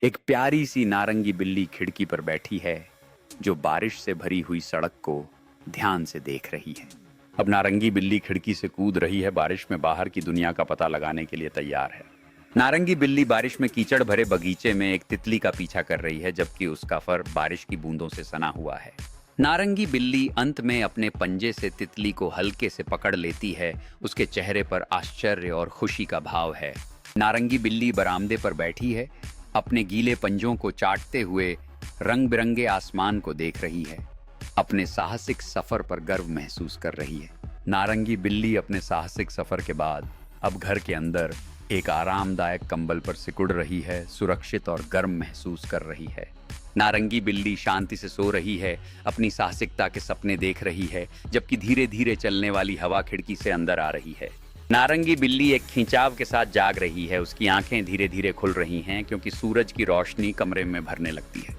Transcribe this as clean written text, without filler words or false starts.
एक प्यारी सी नारंगी बिल्ली खिड़की पर बैठी है जो बारिश से भरी हुई सड़क को ध्यान से देख रही है। अब नारंगी बिल्ली खिड़की से कूद रही है, बारिश में बाहर की दुनिया का पता लगाने के लिए तैयार है। नारंगी बिल्ली बारिश में कीचड़ भरे बगीचे में एक तितली का पीछा कर रही है, जबकि उसका फर बारिश की बूंदों से सना हुआ है। नारंगी बिल्ली अंत में अपने पंजे से तितली को हल्के से पकड़ लेती है। उसके चेहरे पर आश्चर्य और खुशी का भाव है। नारंगी बिल्ली बरामदे पर बैठी है, अपने गीले पंजों को चाटते हुए रंग बिरंगे आसमान को देख रही है। अपने साहसिक सफर पर गर्व महसूस कर रही है। नारंगी बिल्ली अपने साहसिक सफर के बाद अब घर के अंदर एक आरामदायक कंबल पर सिकुड़ रही है, सुरक्षित और गर्म महसूस कर रही है। नारंगी बिल्ली शांति से सो रही है, अपनी साहसिकता के सपने देख रही है, जबकि धीरे धीरे चलने वाली हवा खिड़की से अंदर आ रही है। नारंगी बिल्ली एक खिंचाव के साथ जाग रही है। उसकी आंखें धीरे धीरे खुल रही हैं क्योंकि सूरज की रोशनी कमरे में भरने लगती है।